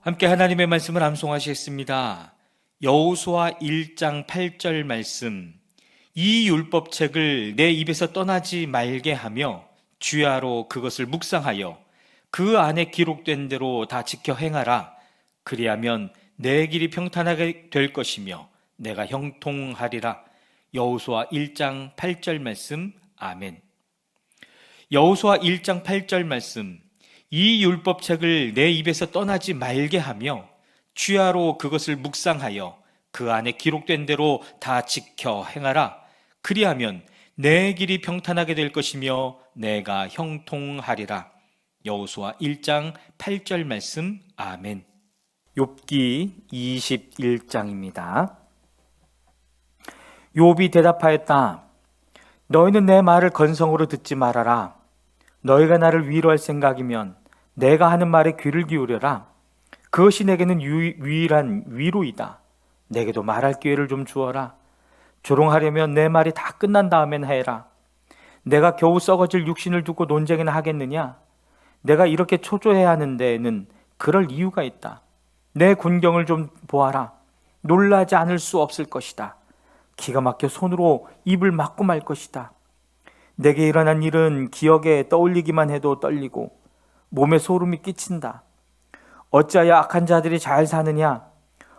함께 하나님의 말씀을 암송하시겠습니다. 여호수아 1장 8절 말씀. 이 율법책을 내 입에서 떠나지 말게 하며 주야로 그것을 묵상하여 그 안에 기록된 대로 다 지켜 행하라. 그리하면 내 길이 평탄하게 될 것이며 내가 형통하리라. 여호수아 1장 8절 말씀. 아멘. 여호수아 1장 8절 말씀. 이 율법책을 내 입에서 떠나지 말게 하며 주야로 그것을 묵상하여 그 안에 기록된 대로 다 지켜 행하라. 그리하면 내 길이 평탄하게 될 것이며 내가 형통하리라. 여호수아 1장 8절 말씀. 아멘. 욥기 21장입니다. 욥이 대답하였다. 너희는 내 말을 건성으로 듣지 말아라. 너희가 나를 위로할 생각이면 내가 하는 말에 귀를 기울여라. 그것이 내게는 유일한 위로이다. 내게도 말할 기회를 좀 주어라. 조롱하려면 내 말이 다 끝난 다음엔 해라. 내가 겨우 썩어질 육신을 두고 논쟁이나 하겠느냐? 내가 이렇게 초조해야 하는 데에는 그럴 이유가 있다. 내 군경을 좀 보아라. 놀라지 않을 수 없을 것이다. 기가 막혀 손으로 입을 막고 말 것이다. 내게 일어난 일은 기억에 떠올리기만 해도 떨리고 몸에 소름이 끼친다. 어찌하여 악한 자들이 잘 사느냐?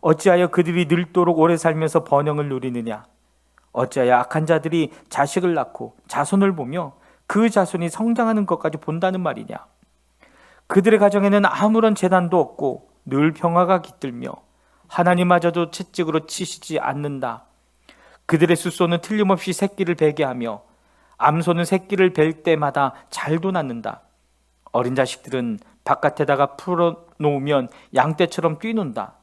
어찌하여 그들이 늙도록 오래 살면서 번영을 누리느냐? 어찌하여 악한 자들이 자식을 낳고 자손을 보며 그 자손이 성장하는 것까지 본다는 말이냐? 그들의 가정에는 아무런 재난도 없고 늘 평화가 깃들며 하나님마저도 채찍으로 치시지 않는다. 그들의 숫소는 틀림없이 새끼를 베게 하며 암소는 새끼를 뵐 때마다 잘도 낳는다. 어린 자식들은 바깥에다가 풀어놓으면 양떼처럼 뛰논다.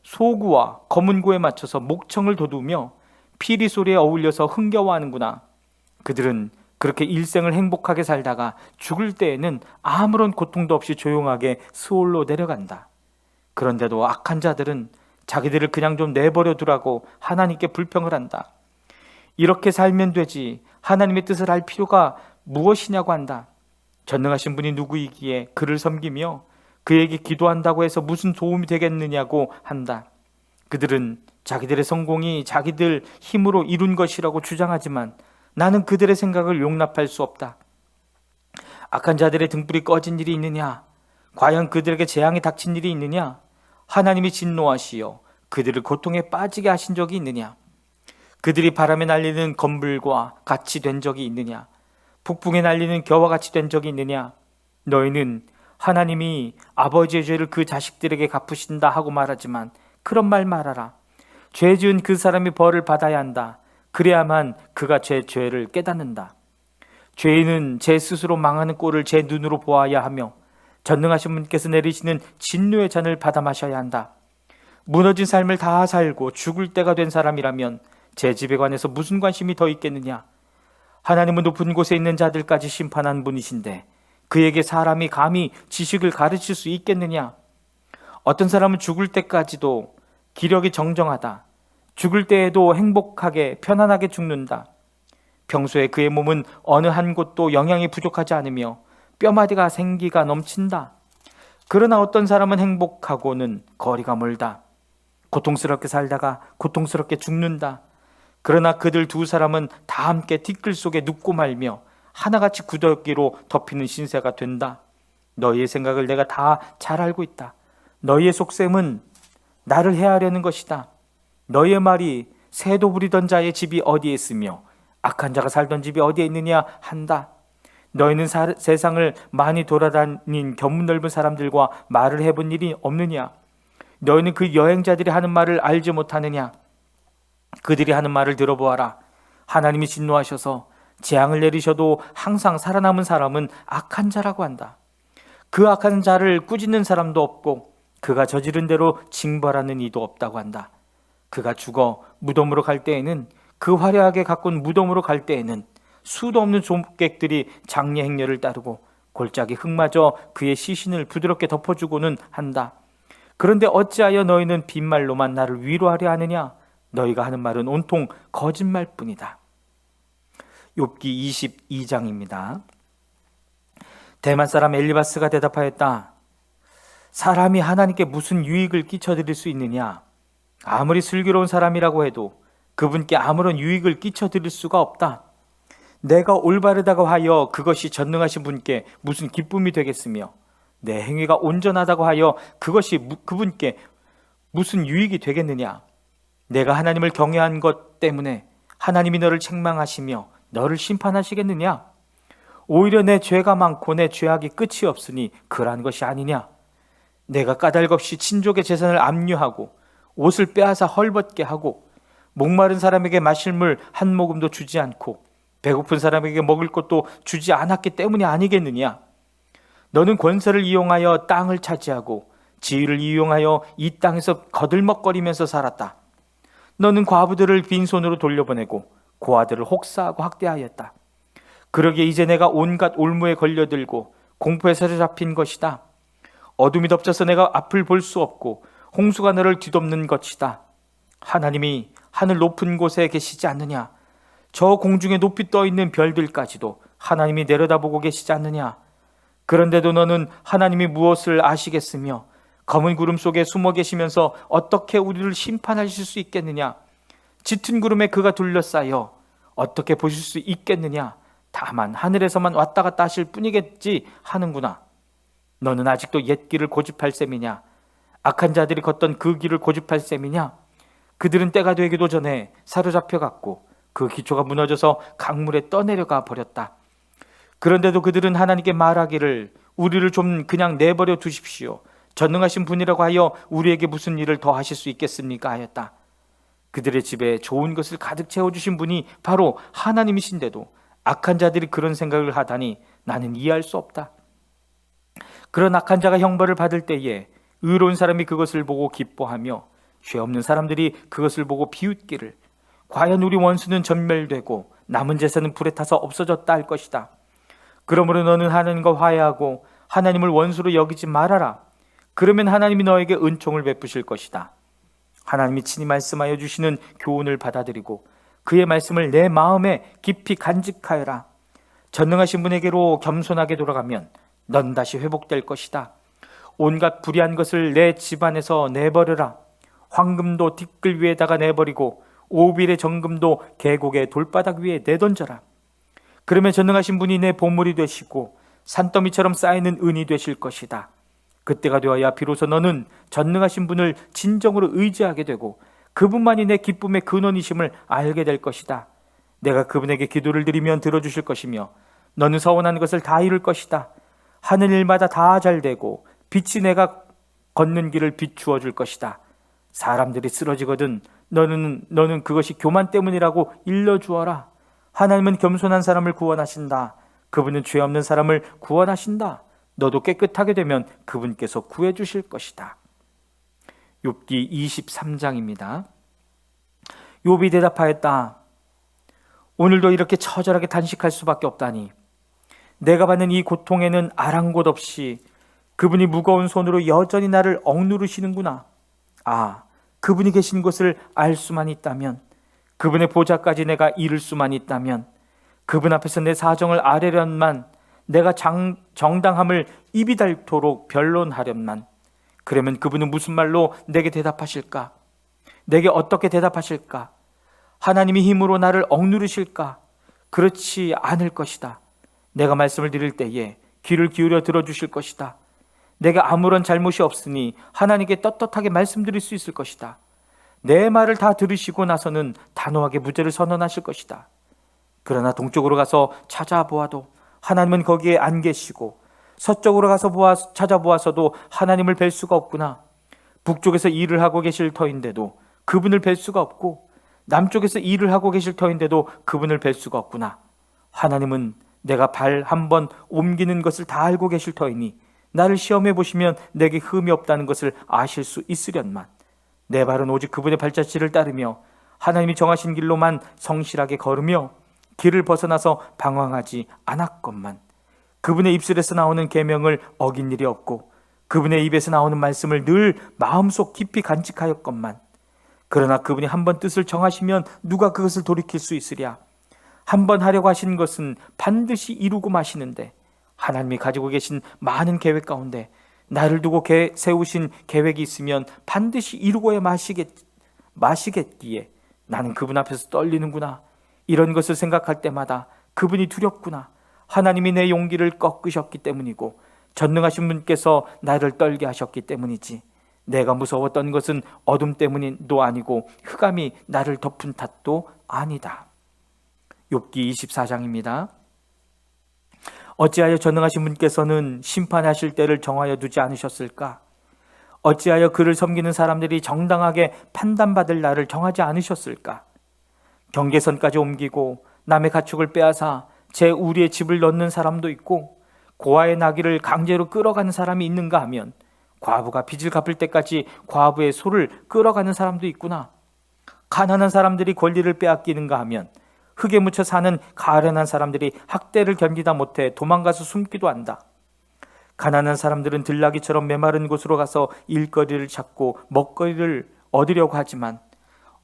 소구와 검은 고에 맞춰서 목청을 돋우며 피리 소리에 어울려서 흥겨워하는구나. 그들은 그렇게 일생을 행복하게 살다가 죽을 때에는 아무런 고통도 없이 조용하게 스올로 내려간다. 그런데도 악한 자들은 자기들을 그냥 좀 내버려 두라고 하나님께 불평을 한다. 이렇게 살면 되지 하나님의 뜻을 알 필요가 무엇이냐고 한다. 전능하신 분이 누구이기에 그를 섬기며 그에게 기도한다고 해서 무슨 도움이 되겠느냐고 한다. 그들은 자기들의 성공이 자기들 힘으로 이룬 것이라고 주장하지만 나는 그들의 생각을 용납할 수 없다. 악한 자들의 등불이 꺼진 일이 있느냐? 과연 그들에게 재앙이 닥친 일이 있느냐? 하나님이 진노하시어 그들을 고통에 빠지게 하신 적이 있느냐? 그들이 바람에 날리는 건불과 같이 된 적이 있느냐? 북풍에 날리는 겨와 같이 된 적이 있느냐? 너희는 하나님이 아버지의 죄를 그 자식들에게 갚으신다 하고 말하지만 그런 말 말아라. 죄 지은 그 사람이 벌을 받아야 한다. 그래야만 그가 제 죄를 깨닫는다. 죄인은 제 스스로 망하는 꼴을 제 눈으로 보아야 하며 전능하신 분께서 내리시는 진노의 잔을 받아 마셔야 한다. 무너진 삶을 다 살고 죽을 때가 된 사람이라면 제 집에 관해서 무슨 관심이 더 있겠느냐? 하나님은 높은 곳에 있는 자들까지 심판한 분이신데 그에게 사람이 감히 지식을 가르칠 수 있겠느냐? 어떤 사람은 죽을 때까지도 기력이 정정하다. 죽을 때에도 행복하게 편안하게 죽는다. 평소에 그의 몸은 어느 한 곳도 영양이 부족하지 않으며 뼈마디가 생기가 넘친다. 그러나 어떤 사람은 행복하고는 거리가 멀다. 고통스럽게 살다가 고통스럽게 죽는다. 그러나 그들 두 사람은 다 함께 티끌 속에 눕고 말며 하나같이 구더기로 덮이는 신세가 된다. 너희의 생각을 내가 다 잘 알고 있다. 너희의 속셈은 나를 해하려는 것이다. 너희의 말이 새도 부리던 자의 집이 어디에 있으며 악한 자가 살던 집이 어디에 있느냐 한다. 너희는 세상을 많이 돌아다닌 견문 넓은 사람들과 말을 해본 일이 없느냐? 너희는 그 여행자들이 하는 말을 알지 못하느냐? 그들이 하는 말을 들어보아라. 하나님이 진노하셔서 재앙을 내리셔도 항상 살아남은 사람은 악한 자라고 한다. 그 악한 자를 꾸짖는 사람도 없고 그가 저지른 대로 징벌하는 이도 없다고 한다. 그가 죽어 무덤으로 갈 때에는 그 화려하게 가꾼 무덤으로 갈 때에는 수도 없는 종객들이 장례 행렬을 따르고 골짜기 흙마저 그의 시신을 부드럽게 덮어주고는 한다. 그런데 어찌하여 너희는 빈말로만 나를 위로하려 하느냐? 너희가 하는 말은 온통 거짓말뿐이다. 욥기 22장입니다. 대만 사람 엘리바스가 대답하였다. 사람이 하나님께 무슨 유익을 끼쳐드릴 수 있느냐? 아무리 슬기로운 사람이라고 해도 그분께 아무런 유익을 끼쳐드릴 수가 없다. 내가 올바르다고 하여 그것이 전능하신 분께 무슨 기쁨이 되겠으며 내 행위가 온전하다고 하여 그것이 그분께 무슨 유익이 되겠느냐? 내가 하나님을 경외한 것 때문에 하나님이 너를 책망하시며 너를 심판하시겠느냐? 오히려 내 죄가 많고 내 죄악이 끝이 없으니 그러한 것이 아니냐? 내가 까닭없이 친족의 재산을 압류하고 옷을 빼앗아 헐벗게 하고 목마른 사람에게 마실 물 한 모금도 주지 않고 배고픈 사람에게 먹을 것도 주지 않았기 때문이 아니겠느냐? 너는 권세를 이용하여 땅을 차지하고 지위를 이용하여 이 땅에서 거들먹거리면서 살았다. 너는 과부들을 빈손으로 돌려보내고 고아들을 혹사하고 학대하였다. 그러기에 이제 내가 온갖 올무에 걸려들고 공포에 사로잡힌 것이다. 어둠이 덮쳐서 내가 앞을 볼 수 없고 홍수가 너를 뒤덮는 것이다. 하나님이 하늘 높은 곳에 계시지 않느냐? 저 공중에 높이 떠있는 별들까지도 하나님이 내려다보고 계시지 않느냐? 그런데도 너는 하나님이 무엇을 아시겠으며 검은 구름 속에 숨어 계시면서 어떻게 우리를 심판하실 수 있겠느냐? 짙은 구름에 그가 둘러싸여 어떻게 보실 수 있겠느냐? 다만 하늘에서만 왔다 갔다 하실 뿐이겠지 하는구나. 너는 아직도 옛 길을 고집할 셈이냐? 악한 자들이 걷던 그 길을 고집할 셈이냐? 그들은 때가 되기도 전에 사로잡혀갔고 그 기초가 무너져서 강물에 떠내려가 버렸다. 그런데도 그들은 하나님께 말하기를 우리를 좀 그냥 내버려 두십시오. 전능하신 분이라고 하여 우리에게 무슨 일을 더 하실 수 있겠습니까? 하였다. 그들의 집에 좋은 것을 가득 채워주신 분이 바로 하나님이신데도 악한 자들이 그런 생각을 하다니 나는 이해할 수 없다. 그런 악한 자가 형벌을 받을 때에 의로운 사람이 그것을 보고 기뻐하며 죄 없는 사람들이 그것을 보고 비웃기를 과연 우리 원수는 전멸되고 남은 재산은 불에 타서 없어졌다 할 것이다. 그러므로 너는 하나님과 화해하고 하나님을 원수로 여기지 말아라. 그러면 하나님이 너에게 은총을 베푸실 것이다. 하나님이 친히 말씀하여 주시는 교훈을 받아들이고 그의 말씀을 내 마음에 깊이 간직하여라. 전능하신 분에게로 겸손하게 돌아가면 넌 다시 회복될 것이다. 온갖 불의한 것을 내 집안에서 내버려라. 황금도 뒷글 위에다가 내버리고 오빌의 정금도 계곡의 돌바닥 위에 내던져라. 그러면 전능하신 분이 내 보물이 되시고 산더미처럼 쌓이는 은이 되실 것이다. 그때가 되어야 비로소 너는 전능하신 분을 진정으로 의지하게 되고 그분만이 내 기쁨의 근원이심을 알게 될 것이다. 내가 그분에게 기도를 드리면 들어주실 것이며 너는 서원하는 것을 다 이룰 것이다. 하는 일마다 다 잘되고 빛이 내가 걷는 길을 비추어 줄 것이다. 사람들이 쓰러지거든 너는 그것이 교만 때문이라고 일러주어라. 하나님은 겸손한 사람을 구원하신다. 그분은 죄 없는 사람을 구원하신다. 너도 깨끗하게 되면 그분께서 구해주실 것이다. 욥기 23장입니다. 욥이 대답하였다. 오늘도 이렇게 처절하게 단식할 수밖에 없다니. 내가 받는 이 고통에는 아랑곳 없이 그분이 무거운 손으로 여전히 나를 억누르시는구나. 아, 그분이 계신 곳을 알 수만 있다면, 그분의 보좌까지 내가 이룰 수만 있다면, 그분 앞에서 내 사정을 아뢰련만, 내가 정당함을 입이 닳도록 변론하련만. 그러면 그분은 무슨 말로 내게 대답하실까? 내게 어떻게 대답하실까? 하나님이 힘으로 나를 억누르실까? 그렇지 않을 것이다. 내가 말씀을 드릴 때에 귀를 기울여 들어주실 것이다. 내가 아무런 잘못이 없으니 하나님께 떳떳하게 말씀드릴 수 있을 것이다. 내 말을 다 들으시고 나서는 단호하게 무죄를 선언하실 것이다. 그러나 동쪽으로 가서 찾아보아도 하나님은 거기에 안 계시고 서쪽으로 가서 찾아보아서도 하나님을 뵐 수가 없구나. 북쪽에서 일을 하고 계실 터인데도 그분을 뵐 수가 없고 남쪽에서 일을 하고 계실 터인데도 그분을 뵐 수가 없구나. 하나님은 내가 발 한 번 옮기는 것을 다 알고 계실 터이니 나를 시험해 보시면 내게 흠이 없다는 것을 아실 수 있으련만. 내 발은 오직 그분의 발자취를 따르며 하나님이 정하신 길로만 성실하게 걸으며 길을 벗어나서 방황하지 않았건만. 그분의 입술에서 나오는 계명을 어긴 일이 없고 그분의 입에서 나오는 말씀을 늘 마음속 깊이 간직하였건만. 그러나 그분이 한번 뜻을 정하시면 누가 그것을 돌이킬 수 있으랴. 한번 하려고 하신 것은 반드시 이루고 마시는데 하나님이 가지고 계신 많은 계획 가운데 나를 두고 세우신 계획이 있으면 반드시 이루고야 마시겠기에 나는 그분 앞에서 떨리는구나. 이런 것을 생각할 때마다 그분이 두렵구나. 하나님이 내 용기를 꺾으셨기 때문이고 전능하신 분께서 나를 떨게 하셨기 때문이지. 내가 무서웠던 것은 어둠 때문도 아니고 흑암이 나를 덮은 탓도 아니다. 욥기 24장입니다. 어찌하여 전능하신 분께서는 심판하실 때를 정하여 두지 않으셨을까? 어찌하여 그를 섬기는 사람들이 정당하게 판단받을 날을 정하지 않으셨을까? 경계선까지 옮기고 남의 가축을 빼앗아 제 우리의 집을 넣는 사람도 있고 고아의 나귀를 강제로 끌어가는 사람이 있는가 하면 과부가 빚을 갚을 때까지 과부의 소를 끌어가는 사람도 있구나. 가난한 사람들이 권리를 빼앗기는가 하면 흙에 묻혀 사는 가련한 사람들이 학대를 견디다 못해 도망가서 숨기도 한다. 가난한 사람들은 들나귀처럼 메마른 곳으로 가서 일거리를 찾고 먹거리를 얻으려고 하지만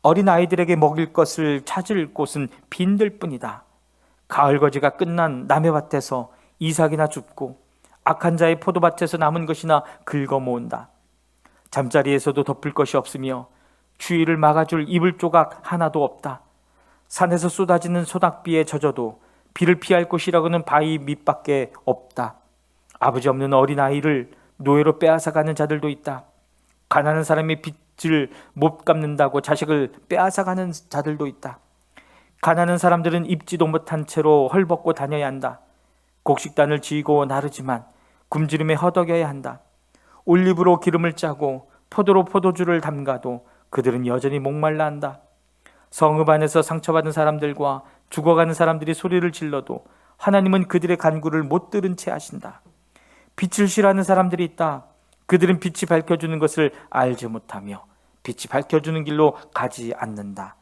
어린 아이들에게 먹일 것을 찾을 곳은 빈들뿐이다. 가을거지가 끝난 남의 밭에서 이삭이나 줍고 악한 자의 포도밭에서 남은 것이나 긁어 모은다. 잠자리에서도 덮을 것이 없으며 주위를 막아줄 이불 조각 하나도 없다. 산에서 쏟아지는 소낙비에 젖어도 비를 피할 곳이라고는 바위 밑밖에 없다. 아버지 없는 어린아이를 노예로 빼앗아가는 자들도 있다. 가난한 사람이 빚을 못 갚는다고 자식을 빼앗아가는 자들도 있다. 가난한 사람들은 입지도 못한 채로 헐벗고 다녀야 한다. 곡식단을 쥐고 나르지만 굶주림에 허덕여야 한다. 올리브로 기름을 짜고 포도로 포도주를 담가도 그들은 여전히 목말라 한다. 성읍 안에서 상처받은 사람들과 죽어가는 사람들이 소리를 질러도 하나님은 그들의 간구를 못 들은 채 하신다. 빛을 싫어하는 사람들이 있다. 그들은 빛이 밝혀주는 것을 알지 못하며 빛이 밝혀주는 길로 가지 않는다.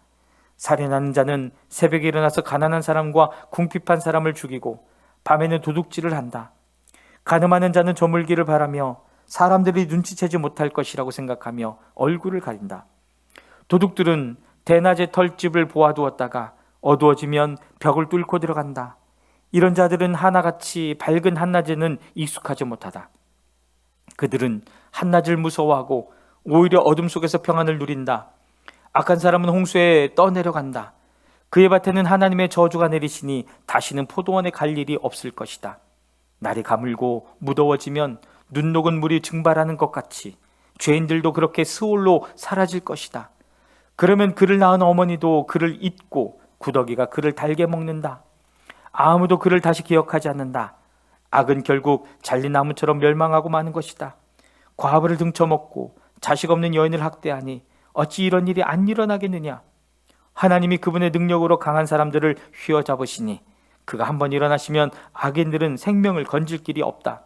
살인하는 자는 새벽에 일어나서 가난한 사람과 궁핍한 사람을 죽이고 밤에는 도둑질을 한다. 간음하는 자는 저물기를 바라며 사람들이 눈치채지 못할 것이라고 생각하며 얼굴을 가린다. 도둑들은 대낮에 털집을 보아두었다가 어두워지면 벽을 뚫고 들어간다. 이런 자들은 하나같이 밝은 한낮에는 익숙하지 못하다. 그들은 한낮을 무서워하고 오히려 어둠 속에서 평안을 누린다. 악한 사람은 홍수에 떠내려간다. 그의 밭에는 하나님의 저주가 내리시니 다시는 포도원에 갈 일이 없을 것이다. 날이 가물고 무더워지면 눈 녹은 물이 증발하는 것 같이 죄인들도 그렇게 스올로 사라질 것이다. 그러면 그를 낳은 어머니도 그를 잊고 구더기가 그를 달게 먹는다. 아무도 그를 다시 기억하지 않는다. 악은 결국 잘린 나무처럼 멸망하고 마는 것이다. 과부를 등쳐먹고 자식 없는 여인을 학대하니 어찌 이런 일이 안 일어나겠느냐. 하나님이 그분의 능력으로 강한 사람들을 휘어잡으시니 그가 한번 일어나시면 악인들은 생명을 건질 길이 없다.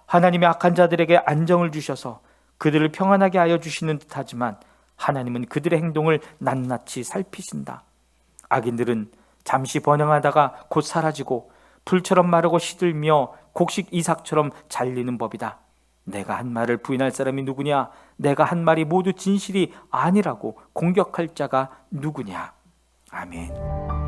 하나님이 악한 자들에게 안정을 주셔서 그들을 평안하게 하여 주시는 듯하지만 하나님은 그들의 행동을 낱낱이 살피신다. 악인들은 잠시 번영하다가 곧 사라지고 풀처럼 마르고 시들며 곡식 이삭처럼 잘리는 법이다. 내가 한 말을 부인할 사람이 누구냐? 내가 한 말이 모두 진실이 아니라고 공격할 자가 누구냐? 아멘.